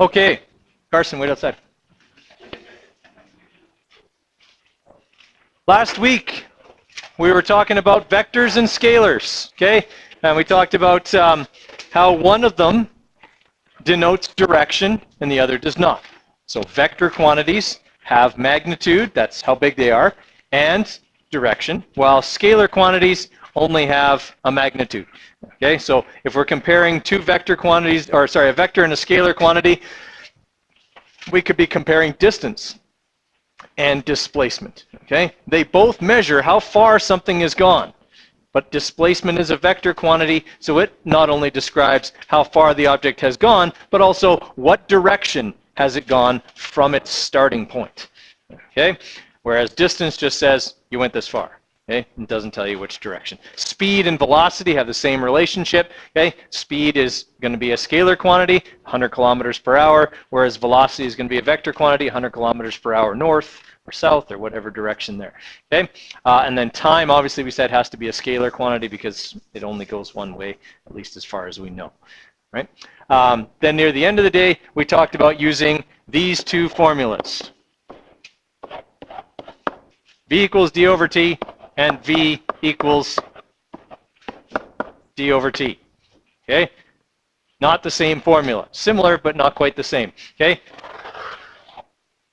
Okay, Carson, wait outside. Last week, we were talking about vectors and scalars, okay? And we talked about how one of them denotes direction and the other does not. So vector quantities have magnitude, that's how big they are, and direction, while scalar quantities only have a magnitude. Okay, so if we're comparing two vector quantities, or sorry, a vector and a scalar quantity, we could be comparing distance and displacement. Okay, they both measure how far something has gone, but displacement is a vector quantity, so it not only describes how far the object has gone, but also what direction has it gone from its starting point. Okay, whereas distance just says you went this far. Okay, it doesn't tell you which direction. Speed and velocity have the same relationship. Okay, speed is going to be a scalar quantity, 100 kilometers per hour, whereas velocity is going to be a vector quantity, 100 kilometers per hour north or south or whatever direction there. Okay, and then time, obviously, we said has to be a scalar quantity because it only goes one way, at least as far as we know. Right? Then near the end of the day, we talked about using these two formulas. V equals d over t, and V equals d over t. Okay? Not the same formula. Similar, but not quite the same. Okay?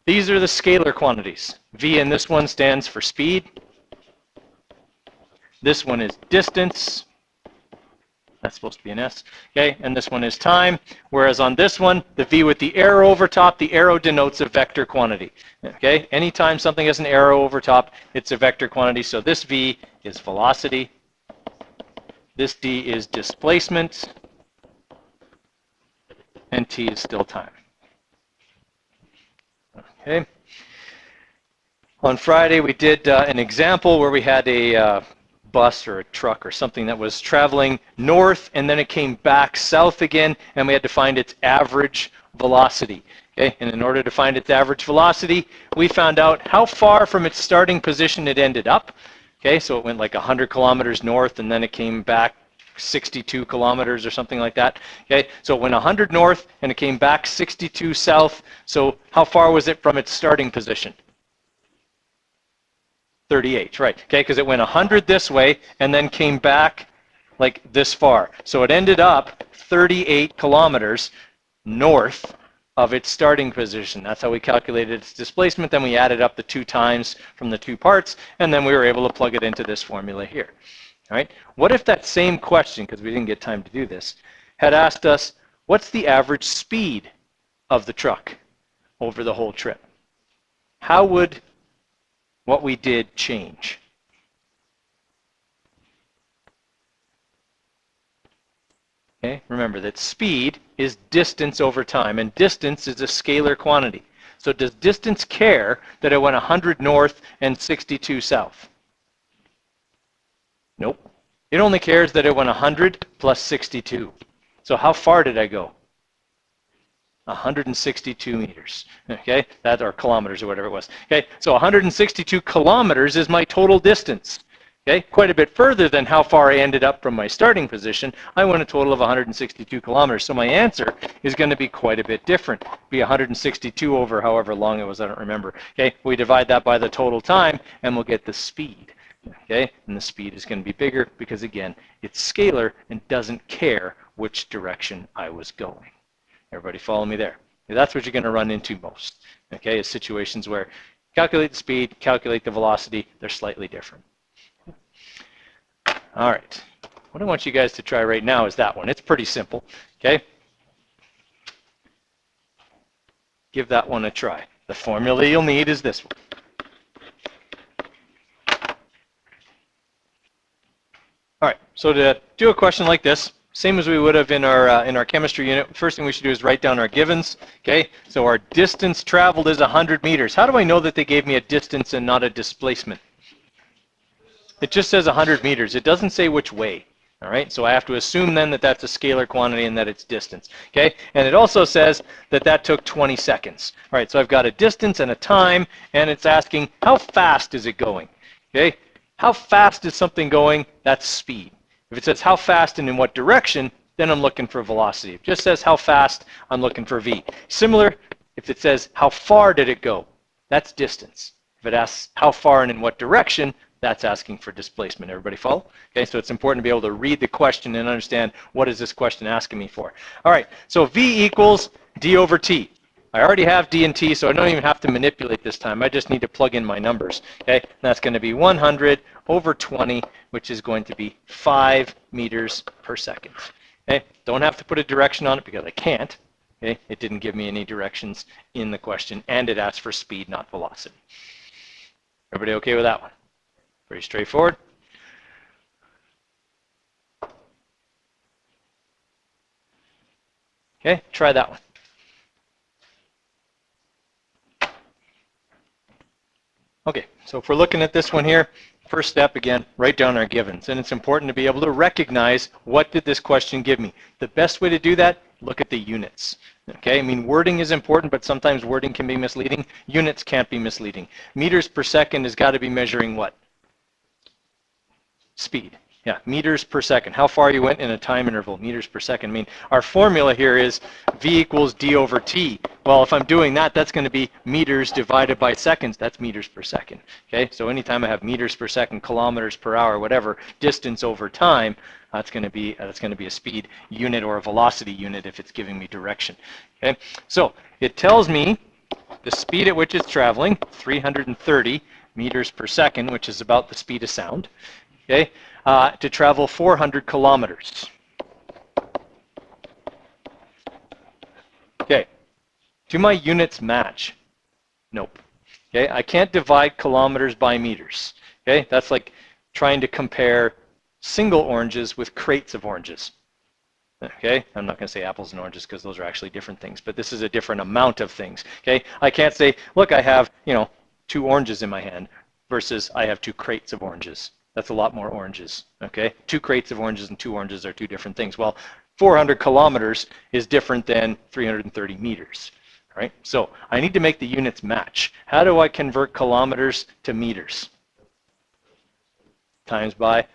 These are the scalar quantities. V in this one stands for speed. This one is distance. That's supposed to be an S. Okay? And this one is time. Whereas on this one, the V with the arrow over top, the arrow denotes a vector quantity. Okay? Anytime something has an arrow over top, it's a vector quantity. So this V is velocity. This D is displacement. And T is still time. Okay? On Friday, we did an example where we had a bus or a truck or something that was traveling north and then it came back south again, and we had to find its average velocity. Okay? And in order to find its average velocity, we found out how far from its starting position it ended up. Okay, so it went like 100 kilometers north and then it came back 62 kilometers or something like that. Okay, so it went 100 north and it came back 62 south. So how far was it from its starting position? 38, right. Okay, because it went 100 this way and then came back like this far. So it ended up 38 kilometers north of its starting position. That's how we calculated its displacement. Then we added up the two times from the two parts, and then we were able to plug it into this formula here. All right. What if that same question, because we didn't get time to do this, had asked us, what's the average speed of the truck over the whole trip? How would what we did change? Okay, remember that speed is distance over time, and distance is a scalar quantity. So does distance care that it went 100 north and 62 south? Nope. It only cares that it went 100 plus 62. So how far did I go? 162 meters, okay? That, or kilometers or whatever it was. Okay, so 162 kilometers is my total distance. Okay, quite a bit further than how far I ended up from my starting position. I went a total of 162 kilometers. So my answer is going to be quite a bit different. Be 162 over however long it was, I don't remember. Okay, we divide that by the total time and we'll get the speed. Okay, and the speed is going to be bigger because again, it's scalar and doesn't care which direction I was going. Everybody follow me there? That's what you're going to run into most. Okay, is situations where calculate the speed, calculate the velocity, they're slightly different. All right, what I want you guys to try right now is that one. It's pretty simple, okay? Give that one a try. The formula you'll need is this one. All right, so to do a question like this, same as we would have in our chemistry unit, first thing we should do is write down our givens, okay? So our distance traveled is 100 meters. How do I know that they gave me a distance and not a displacement? It just says 100 meters. It doesn't say which way. All right, so I have to assume then that that's a scalar quantity and that it's distance. Okay, and it also says that that took 20 seconds. All right, so I've got a distance and a time, and it's asking how fast is it going? Okay, how fast is something going? That's speed. If it says how fast and in what direction, then I'm looking for velocity. If it just says how fast, I'm looking for v. Similar, if it says how far did it go, that's distance. If it asks how far and in what direction, that's asking for displacement. Everybody follow? Okay, so it's important to be able to read the question and understand what is this question asking me for. All right, so v equals d over t. I already have d and t, so I don't even have to manipulate this time. I just need to plug in my numbers. Okay, and that's going to be 100 over 20, which is going to be 5 meters per second. Okay, don't have to put a direction on it because I can't. Okay, it didn't give me any directions in the question, and it asked for speed, not velocity. Everybody okay with that one? Pretty straightforward. Okay, try that one. Okay, so if we're looking at this one here, first step again, write down our givens. And it's important to be able to recognize what did this question give me. The best way to do that, look at the units. Okay, I mean wording is important, but sometimes wording can be misleading. Units can't be misleading. Meters per second has got to be measuring what? Speed. Yeah, meters per second. How far you went in a time interval, meters per second. I mean, our formula here is v equals d over t. Well, if I'm doing that, that's going to be meters divided by seconds. That's meters per second. Okay, so anytime I have meters per second, kilometers per hour, whatever, distance over time, that's going to be a speed unit or a velocity unit if it's giving me direction. Okay, so it tells me the speed at which it's traveling, 330 meters per second, which is about the speed of sound. Okay, to travel 400 kilometers. Okay, do my units match? Nope. Okay, I can't divide kilometers by meters. Okay, that's like trying to compare single oranges with crates of oranges. Okay, I'm not going to say apples and oranges because those are actually different things, but this is a different amount of things. Okay, I can't say, look, I have, 2 oranges in my hand versus I have 2 crates of oranges. That's a lot more oranges, okay? 2 crates of oranges and 2 oranges are 2 different things. Well, 400 kilometers is different than 330 meters, right? So I need to make the units match. How do I convert kilometers to meters? Times by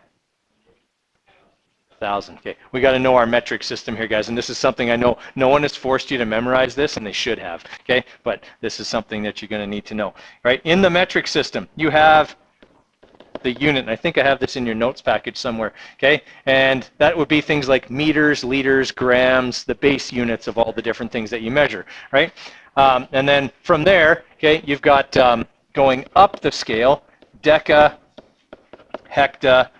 1,000. Okay, we got to know our metric system here, guys, and this is something I know no one has forced you to memorize this, and they should have, okay? But this is something that you're going to need to know, right? In the metric system, you have the unit, and I think I have this in your notes package somewhere, okay? And that would be things like meters, liters, grams, the base units of all the different things that you measure, right? And then from there, okay, you've got going up the scale, deca, hecta,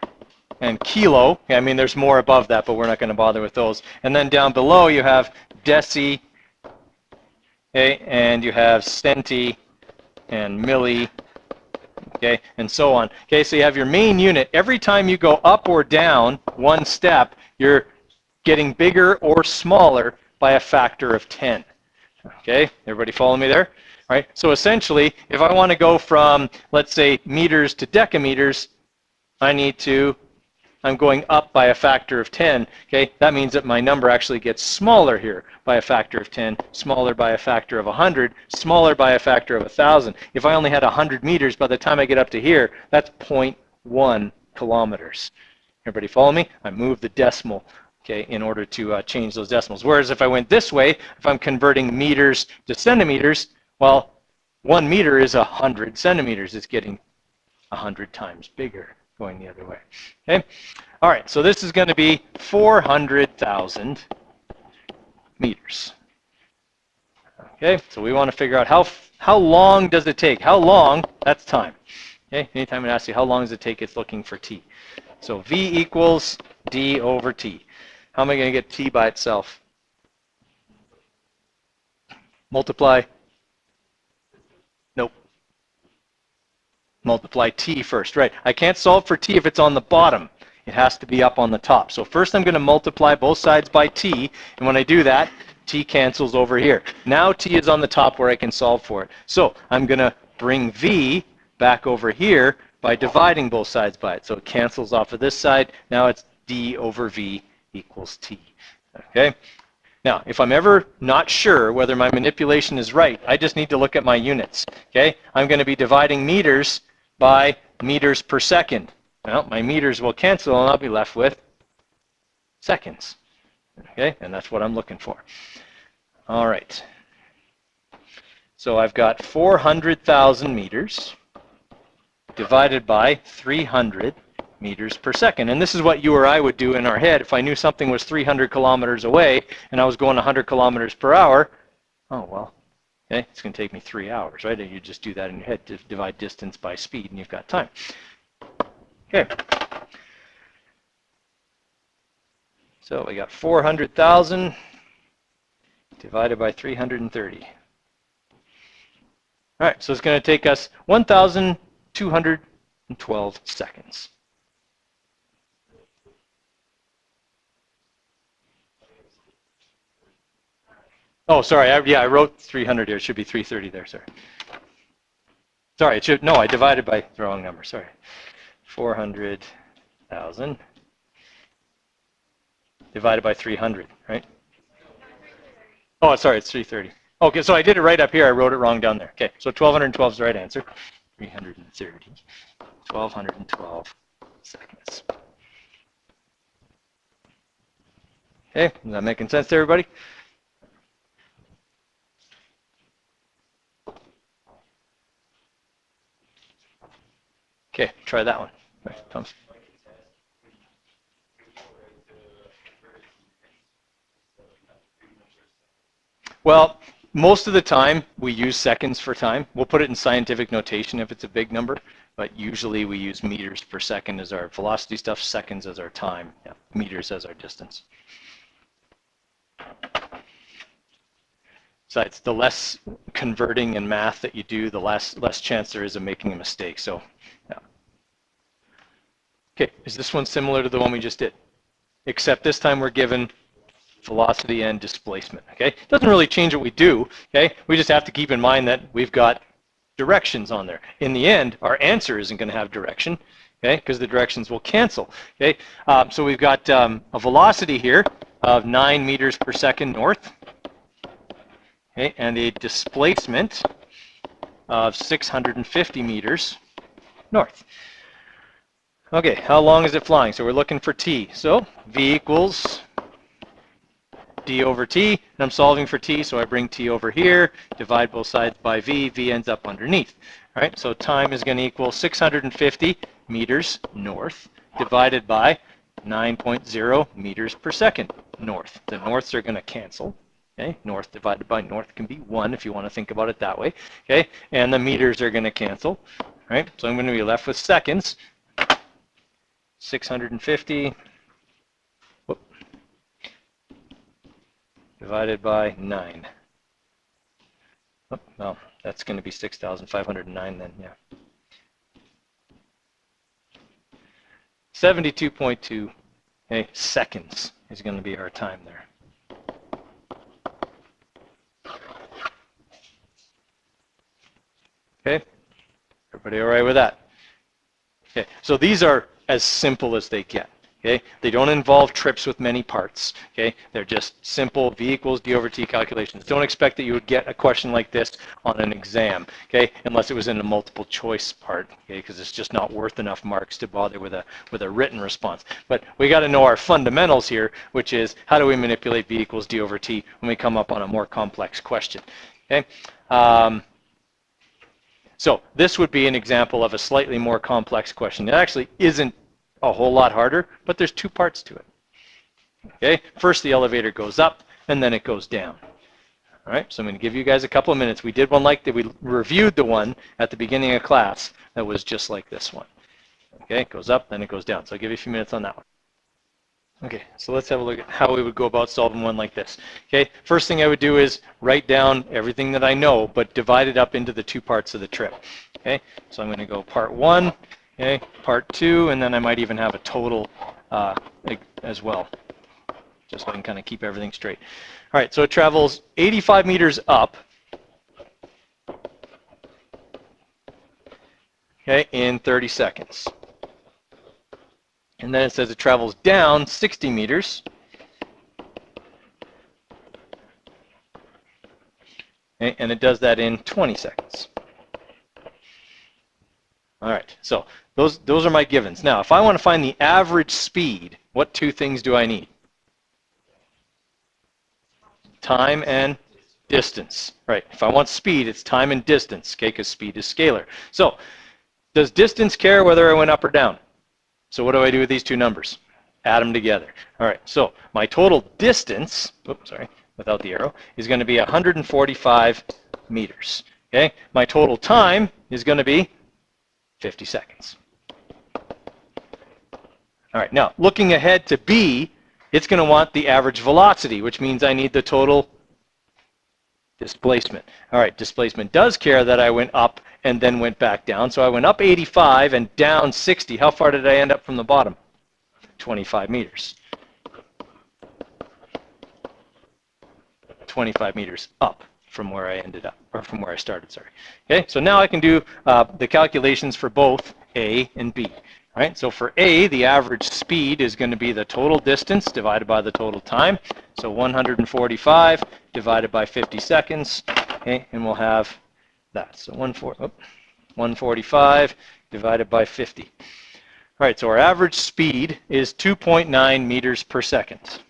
and kilo. Okay, I mean, there's more above that, but we're not going to bother with those. And then down below, you have deci, okay, and you have centi and milli, okay, and so on. Okay, so you have your main unit. Every time you go up or down one step, you're getting bigger or smaller by a factor of 10. Okay, everybody follow me there? All right, so essentially, if I want to go from, let's say, meters to decameters, I'm going up by a factor of 10, okay? That means that my number actually gets smaller here by a factor of 10, smaller by a factor of 100, smaller by a factor of 1,000. If I only had 100 meters, by the time I get up to here, that's 0.1 kilometers. Everybody follow me? I move the decimal, okay, in order to change those decimals. Whereas if I went this way, if I'm converting meters to centimeters, well, 1 meter is 100 centimeters. It's getting 100 times bigger going the other way. Okay. All right. So this is going to be 400,000 meters. Okay. So we want to figure out how long does it take? How long? That's time. Okay. Anytime it asks you how long does it take, it's looking for t. So v equals d over t. How am I going to get t by itself? Multiply. Nope. Multiply t first, right? I can't solve for t if it's on the bottom. It has to be up on the top. So first I'm going to multiply both sides by t, and when I do that, t cancels over here. Now t is on the top where I can solve for it. So I'm going to bring v back over here by dividing both sides by it. So it cancels off of this side. Now it's d over v equals t. Okay? Now, if I'm ever not sure whether my manipulation is right, I just need to look at my units. Okay? I'm going to be dividing meters by meters per second. Well, my meters will cancel and I'll be left with seconds. Okay, and that's what I'm looking for. All right. So I've got 400,000 meters divided by 300 meters per second. And this is what you or I would do in our head if I knew something was 300 kilometers away and I was going 100 kilometers per hour. Oh, well, okay, it's going to take me 3 hours, right? And you just do that in your head, to divide distance by speed, and you've got time. Okay. So we got 400,000 divided by 330. All right, so it's going to take us 1,212 seconds. Oh, sorry. I wrote 300 here. It should be 330 there. Sorry, it should. No, I divided by the wrong number. Sorry. 400,000 divided by 300, right? Oh, sorry, it's 330. Okay, so I did it right up here. I wrote it wrong down there. Okay, so 1,212 is the right answer. 330. 1,212 seconds. Okay, is that making sense to everybody? Okay, try that one. Right, Tom. Well, most of the time we use seconds for time. We'll put it in scientific notation if it's a big number, but usually we use meters per second as our velocity stuff, seconds as our time, meters as our distance. Besides, the less converting and math that you do, the less chance there is of making a mistake. So, yeah. Okay, is this one similar to the one we just did? Except this time we're given velocity and displacement. Okay, doesn't really change what we do. Okay, we just have to keep in mind that we've got directions on there. In the end, our answer isn't going to have direction. Okay, because the directions will cancel. Okay, so we've got a velocity here of 9 meters per second north. Okay, and a displacement of 650 meters north. Okay, how long is it flying? So we're looking for t. So v equals d over t, and I'm solving for t, so I bring t over here, divide both sides by v, v ends up underneath. All right, so time is going to equal 650 meters north divided by 9.0 meters per second north. The norths are going to cancel. Okay, north divided by north can be 1 if you want to think about it that way. Okay, and the meters are going to cancel. All right, so I'm going to be left with seconds. 650 divided by 9. Oh, well, that's going to be 6,509 then, yeah. 72.2 seconds is going to be our time there. Okay, everybody all right with that? Okay, so these are as simple as they get. Okay, they don't involve trips with many parts. Okay, they're just simple v equals d over t calculations. Don't expect that you would get a question like this on an exam. Okay, unless it was in a multiple choice part. Okay, because it's just not worth enough marks to bother with a written response. But we got to know our fundamentals here, which is how do we manipulate v equals d over t when we come up on a more complex question. Okay. So this would be an example of a slightly more complex question. It actually isn't a whole lot harder, but there's 2 parts to it. Okay, first the elevator goes up, and then it goes down. All right, so I'm going to give you guys a couple of minutes. We did one like that. We reviewed the one at the beginning of class that was just like this one. Okay, it goes up, then it goes down. So I'll give you a few minutes on that one. Okay, so let's have a look at how we would go about solving one like this. Okay, first thing I would do is write down everything that I know, but divide it up into the 2 parts of the trip. Okay, so I'm going to go part 1, okay, part 2, and then I might even have a total as well, just so I can kind of keep everything straight. All right, so it travels 85 meters up, okay, in 30 seconds. And then it says it travels down 60 meters. Okay, and it does that in 20 seconds. All right, so those are my givens. Now, if I want to find the average speed, what 2 things do I need? time and distance. Right. If I want speed, it's time and distance, okay, because speed is scalar. So does distance care whether I went up or down? So what do I do with these two numbers? Add them together. All right, so my total distance, oops, sorry, without the arrow, is going to be 145 meters. Okay, my total time is going to be 50 seconds. All right, now looking ahead to B, it's going to want the average velocity, which means I need the total displacement. All right, displacement does care that I went up and then went back down. So I went up 85 and down 60. How far did I end up from the bottom? 25 meters. 25 meters up from where I ended up, or from where I started, sorry. Okay, so now I can do the calculations for both A and B. All right, so for A, the average speed is going to be the total distance divided by the total time. So 145 divided by 50 seconds, okay, and we'll have that. So 145 divided by 50. All right, so our average speed is 2.9 meters per second.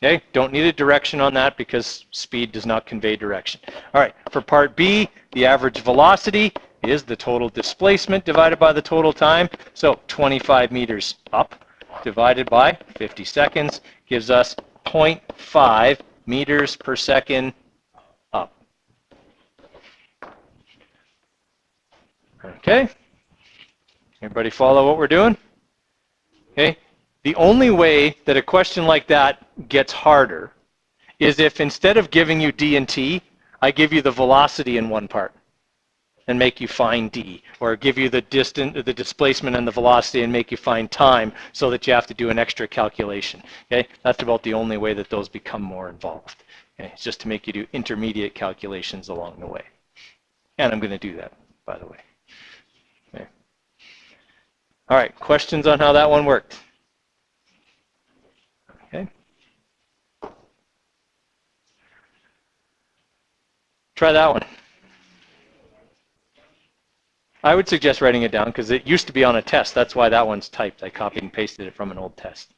Okay, don't need a direction on that because speed does not convey direction. All right, for part B, the average velocity is the total displacement divided by the total time. So 25 meters up divided by 50 seconds gives us 0.5 meters per second up. Okay, everybody follow what we're doing? Okay. The only way that a question like that gets harder is if instead of giving you D and T, I give you the velocity in one part and make you find D, or give you the distance, the displacement and the velocity and make you find time so that you have to do an extra calculation. Okay, that's about the only way that those become more involved. Okay, it's just to make you do intermediate calculations along the way. And I'm going to do that, by the way. Okay. All right, questions on how that one worked? Okay. Try that one. I would suggest writing it down because it used to be on a test. That's why that one's typed. I copied and pasted it from an old test.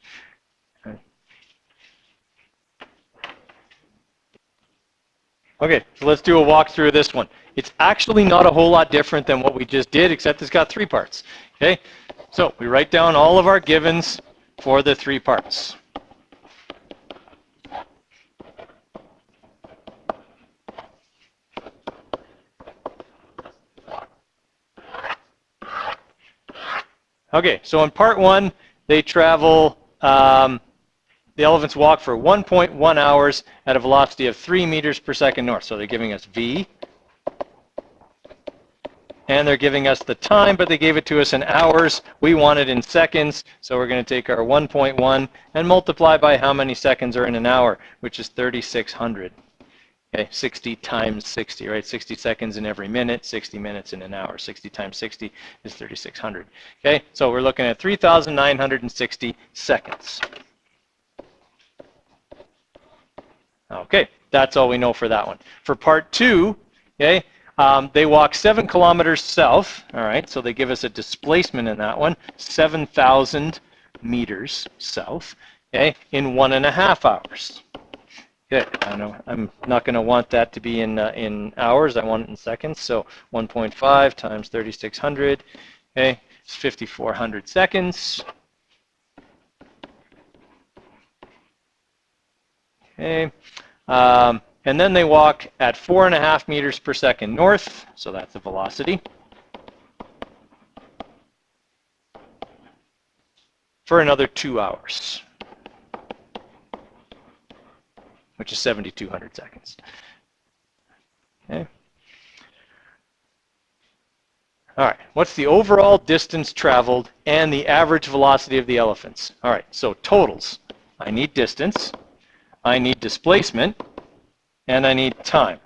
Okay, so let's do a walkthrough of this one. It's actually not a whole lot different than what we just did, except it's got 3 parts. Okay, so we write down all of our givens for the 3 parts. Okay, so in part 1, they travel, the elephants walk for 1.1 hours at a velocity of 3 meters per second north. So they're giving us V. And they're giving us the time, but they gave it to us in hours. We want it in seconds, so we're going to take our 1.1 and multiply by how many seconds are in an hour, which is 3,600. Okay, 60 times 60, right? 60 seconds in every minute, 60 minutes in an hour. 60 times 60 is 3,600. Okay, so we're looking at 3,960 seconds. Okay, that's all we know for that one. For part 2, okay, they walk 7 kilometers south. All right, so they give us a displacement in that one, 7,000 meters south, okay, in 1.5 hours. Okay, I know I'm not going to want that to be in hours. I want it in seconds. So 1.5 times 3,600, okay, it's 5,400 seconds. Okay, and then they walk at 4.5 meters per second north. So that's the velocity. For another 2 hours. Which is 7,200 seconds. Okay. All right, what's the overall distance traveled and the average velocity of the elephants? All right, so totals. I need distance, I need displacement, and I need time.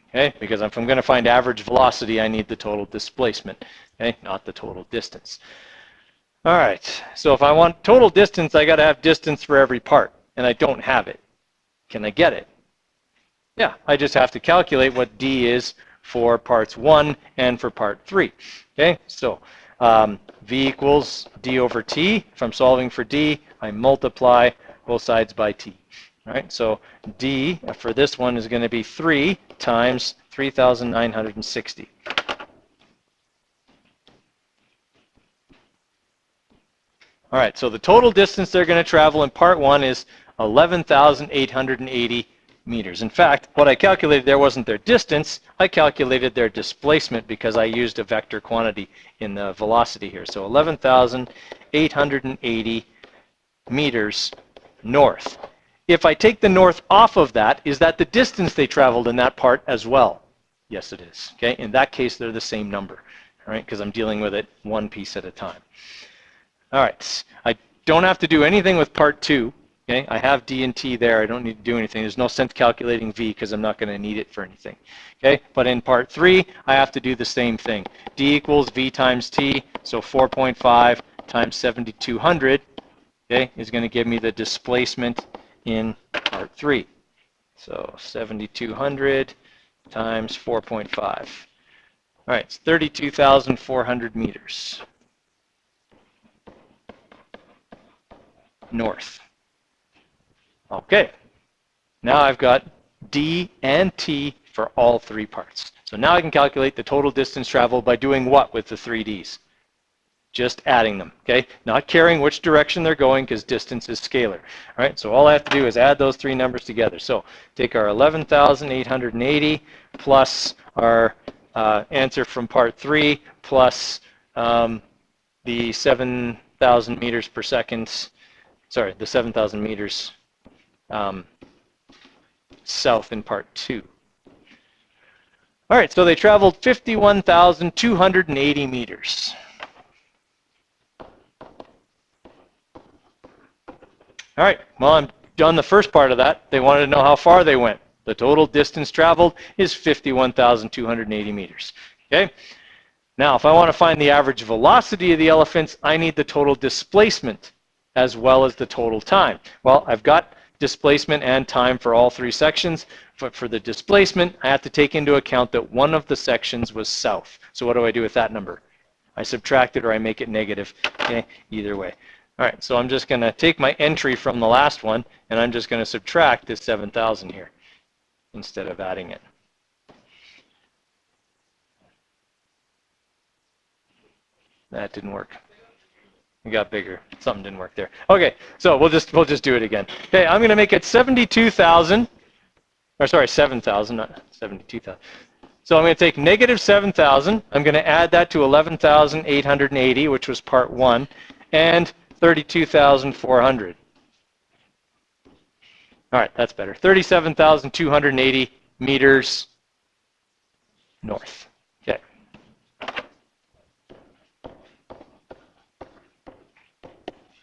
Okay, because if I'm going to find average velocity, I need the total displacement, okay, not the total distance. All right, so if I want total distance, I got to have distance for every part. And I don't have it. Can I get it? Yeah, I just have to calculate what D is for parts 1 and for part 3. Okay, so V equals D over T. If I'm solving for D, I multiply both sides by t. All right, so d for this one is going to be 3 times 3,960. All right, so the total distance they're going to travel in part 1 is 11,880 meters. In fact, what I calculated there wasn't their distance, I calculated their displacement because I used a vector quantity in the velocity here. So 11,880 meters north. If I take the north off of that, is that the distance they traveled in that part as well? Yes, it is. Okay, in that case, they're the same number, all right, because I'm dealing with it one piece at a time. All right, I don't have to do anything with part 2. Okay, I have d and t there. I don't need to do anything. There's no sense calculating v because I'm not going to need it for anything. Okay, but in part 3, I have to do the same thing. D equals v times t, so 4.5 times 7,200, okay, is going to give me the displacement in part 3. So 7,200 times 4.5. All right, it's 32,400 meters north. Okay, now I've got d and t for all 3 parts. So now I can calculate the total distance traveled by doing what with the 3 d's? Just adding them, okay? Not caring which direction they're going because distance is scalar. All right, so all I have to do is add those 3 numbers together. So take our 11,880 plus our answer from part 3 plus the 7,000 meters per second, sorry, the 7,000 meters south in part 2. All right, so they traveled 51,280 meters. All right, well, I'm done the first part of that. They wanted to know how far they went. The total distance traveled is 51,280 meters. Okay? Now, if I want to find the average velocity of the elephants, I need the total displacement as well as the total time. Well, I've got displacement and time for all 3 sections, but for the displacement, I have to take into account that one of the sections was south. So what do I do with that number? I subtract it or I make it negative. Okay? Either way. All right, so I'm just going to take my entry from the last one, and I'm just going to subtract this 7,000 here instead of adding it. That didn't work. It got bigger. Something didn't work there. Okay, so we'll just do it again. Okay, I'm going to make it 72,000, or sorry, 7,000, not 72,000. So I'm going to take negative 7,000. I'm going to add that to 11,880, which was part 1, and 32,400. All right, that's better. 37,280 meters north. Okay.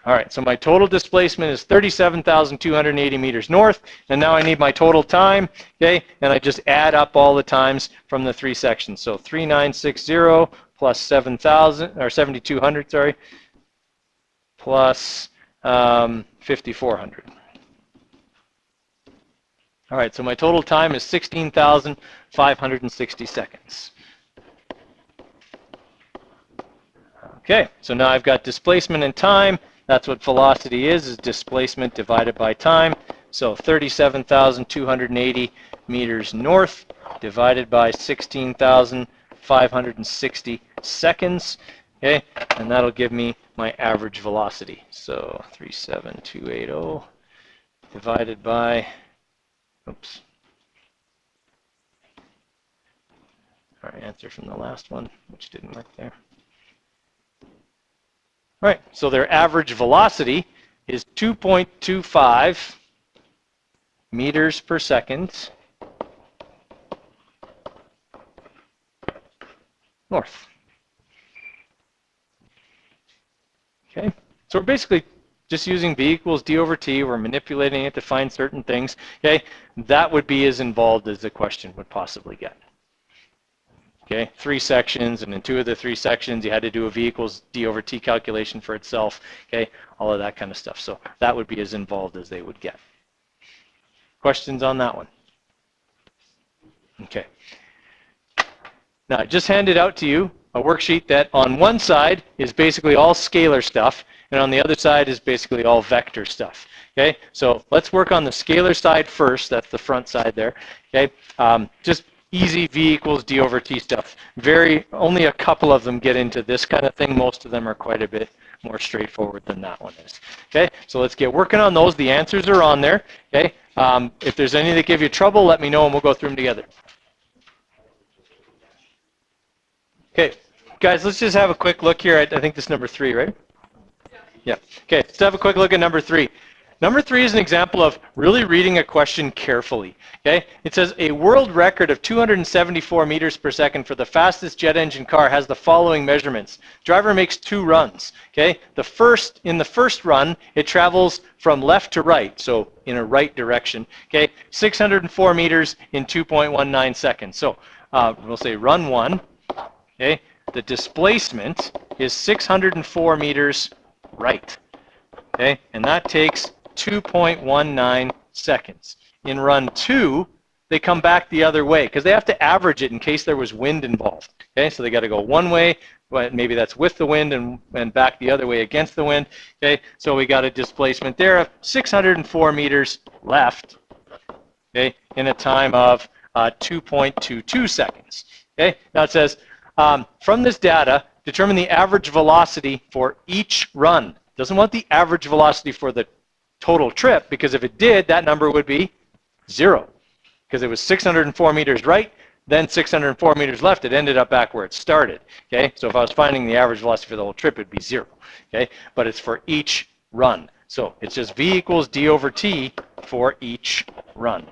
All right, so my total displacement is 37,280 meters north, and now I need my total time, okay? And I just add up all the times from the 3 sections. So 3,960 plus 7,000, or 7,200, sorry, plus 5,400. All right, so my total time is 16,560 seconds. Okay, so now I've got displacement and time. That's what velocity is displacement divided by time. So 37,280 meters north divided by 16,560 seconds. Okay, and that'll give me my average velocity. So 37280 divided by, oops. Our answer from the last one, which didn't work there. All right, so their average velocity is 2.25 meters per second north. Okay, so we're basically just using v equals d over t. We're manipulating it to find certain things. Okay, that would be as involved as the question would possibly get. Okay, 3 sections, and in 2 of the 3 sections, you had to do a v equals d over t calculation for itself. Okay, all of that kind of stuff. So that would be as involved as they would get. Questions on that one? Okay. Now, I just handed out to you a worksheet that on one side is basically all scalar stuff, and on the other side is basically all vector stuff. Okay, so let's work on the scalar side first. That's the front side there. Okay, just easy V equals D over T stuff. Only a couple of them get into this kind of thing. Most of them are quite a bit more straightforward than that one is. Okay, so let's get working on those. The answers are on there. Okay, if there's any that give you trouble, let me know and we'll go through them together. Okay, guys, let's just have a quick look here at, I think this is number 3, right? Yeah. Okay, let's have a quick look at number 3. Number 3 is an example of really reading a question carefully. Okay, it says a world record of 274 meters per second for the fastest jet engine car has the following measurements. Driver makes 2 runs. Okay, in the first run, it travels from left to right, so in a right direction. Okay, 604 meters in 2.19 seconds. So we'll say run 1. Okay, the displacement is 604 meters right. Okay, and that takes 2.19 seconds. In run 2, they come back the other way because they have to average it in case there was wind involved. Okay, so they got to go one way, but maybe that's with the wind, and back the other way against the wind. Okay, so we got a displacement there of 604 meters left. Okay, in a time of 2.22 seconds. Okay, now it says from this data, determine the average velocity for each run. Doesn't want the average velocity for the total trip, because if it did, that number would be 0. Because it was 604 meters right, then 604 meters left. It ended up back where it started. Okay, so if I was finding the average velocity for the whole trip, it'd be 0. Okay, but it's for each run. So it's just V equals D over T for each run.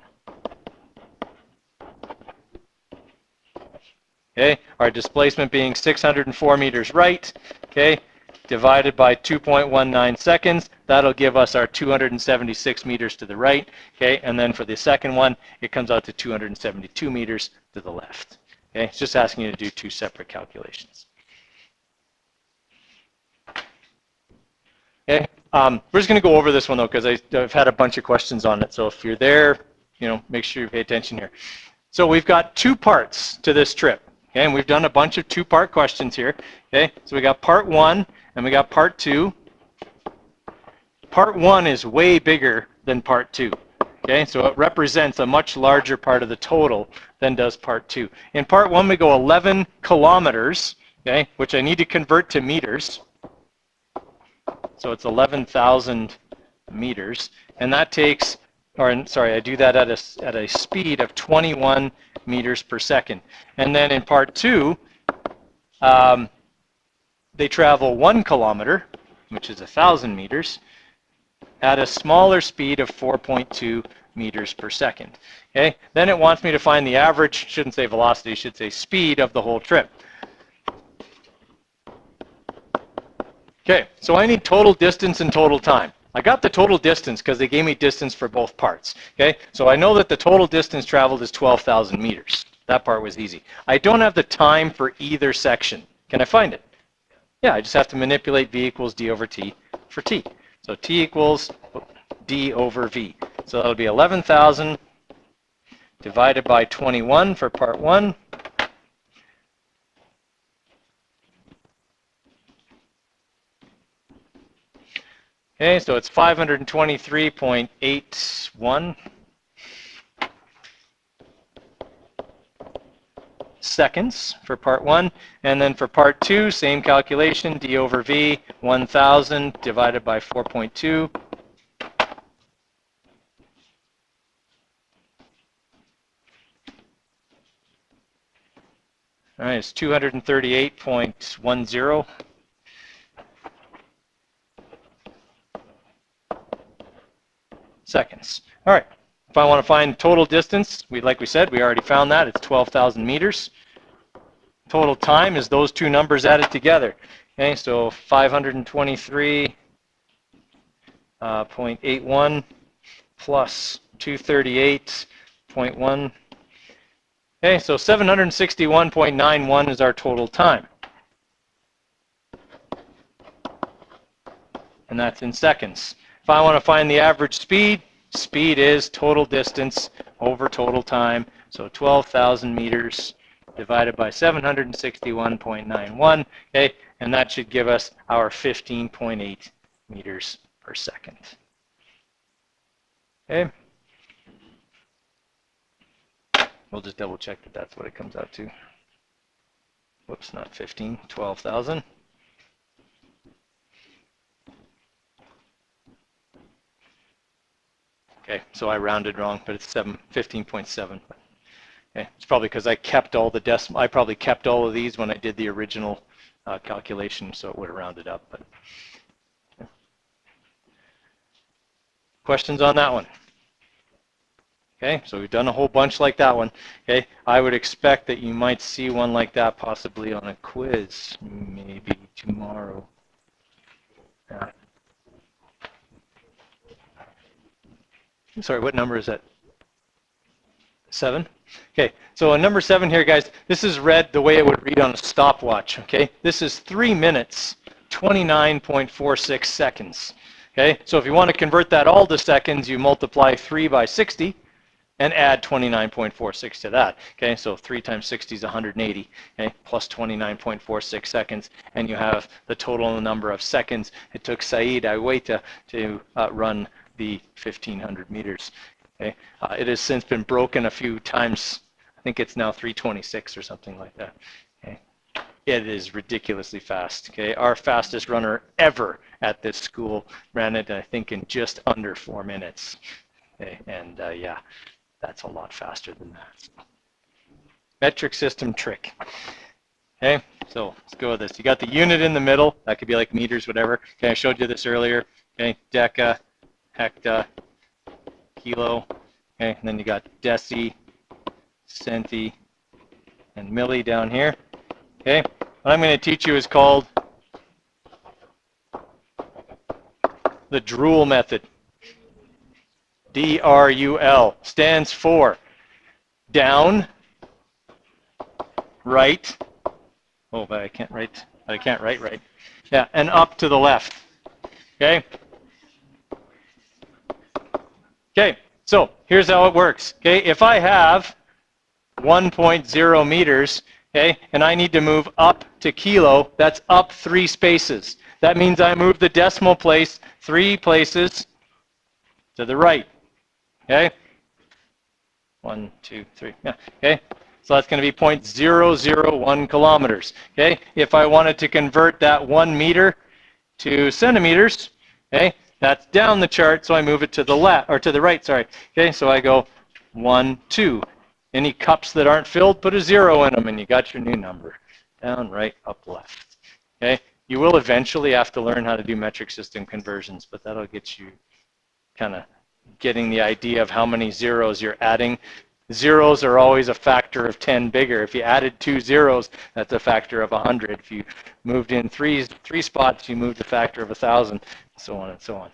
Okay, our displacement being 604 meters right, okay, divided by 2.19 seconds, that'll give us our 276 meters to the right, okay, and then for the second one, it comes out to 272 meters to the left. Okay, it's just asking you to do 2 separate calculations. Okay, we're just going to go over this one though, because I've had a bunch of questions on it, so if you're there, make sure you pay attention here. So we've got 2 parts to this trip. Okay, and we've done a bunch of 2-part questions here. Okay, so we got part 1 and we got part 2. Part 1 is way bigger than part 2. Okay, so it represents a much larger part of the total than does part 2. In part 1, we go 11 kilometers, okay, which I need to convert to meters. So it's 11,000 meters, and that takes, I do that at a speed of 21 meters per second. And then in part 2, they travel 1 kilometer, which is 1,000 meters, at a smaller speed of 4.2 meters per second. Okay, then it wants me to find the average, shouldn't say velocity, should say speed of the whole trip. Okay, so I need total distance and total time. I got the total distance because they gave me distance for both parts. Okay, so I know that the total distance traveled is 12,000 meters. That part was easy. I don't have the time for either section. Can I find it? Yeah, I just have to manipulate V equals D over T for T. So T equals D over V. So that'll be 11,000 divided by 21 for part 1. Okay, so it's 523.81 seconds for part 1. And then for part 2, same calculation, D over V, 1,000 divided by 4.2. All right, it's 238.10. Seconds. All right, if I want to find total distance, like we said, we already found that. It's 12,000 meters. Total time is those 2 numbers added together. Okay, so 523.81 plus 238.1. Okay, so 761.91 is our total time. And that's in seconds. If I want to find the average speed, speed is total distance over total time. So 12,000 meters divided by 761.91, okay, and that should give us our 15.8 meters per second. Okay. We'll just double check that that's what it comes out to. Whoops, not 15, 12,000. Okay, so I rounded wrong, but it's 15.7. Okay, it's probably because I kept all the decimal. I probably kept all of these when I did the original calculation, so it would have rounded up. But okay. Questions on that one? Okay, so we've done a whole bunch like that one. Okay, I would expect that you might see one like that possibly on a quiz, maybe tomorrow. Yeah. Sorry, what number is that? 7? Okay, so on number 7 here, guys, this is read the way it would read on a stopwatch. Okay, this is 3 minutes, 29.46 seconds. Okay, so if you want to convert that all to seconds, you multiply 3 by 60. And add 29.46 to that. Okay, so 3 times 60 is 180, okay, plus 29.46 seconds, and you have the total number of seconds it took Saeed Awaita to run the 1,500 meters. Okay, it has since been broken a few times. I think it's now 326 or something like that. Okay, it is ridiculously fast. Okay, our fastest runner ever at this school ran it, I think, in just under 4 minutes. Okay, and yeah. That's a lot faster than that. Metric system trick. Okay, so let's go with this. You got the unit in the middle. That could be like meters, whatever. Okay, I showed you this earlier. Okay, deca, hecta, kilo. Okay, and then you got deci, centi, and milli down here. Okay, what I'm going to teach you is called the Drule method. DRUL stands for down, right. Oh, but I can't write. I can't write right. Yeah, and up to the left. Okay. Okay. So here's how it works. Okay, if I have 1.0 meters, okay, and I need to move up to kilo, that's up 3 spaces. That means I move the decimal place 3 places to the right. Okay, 1, 2, 3. Yeah. Okay, so that's going to be 0.001 kilometers. Okay, if I wanted to convert that 1 meter to centimeters, okay, that's down the chart, so I move it to the left or to the right. Sorry. Okay, so I go 1, 2. Any cups that aren't filled, put a 0 in them, and you got your new number. Down, right, up, left. Okay, you will eventually have to learn how to do metric system conversions, but that'll get you kind of getting the idea of how many zeros you're adding. Zeros are always a factor of 10 bigger. If you added 2 zeros, that's a factor of 100. If you moved in three spots, you moved a factor of 1,000, so on and so on.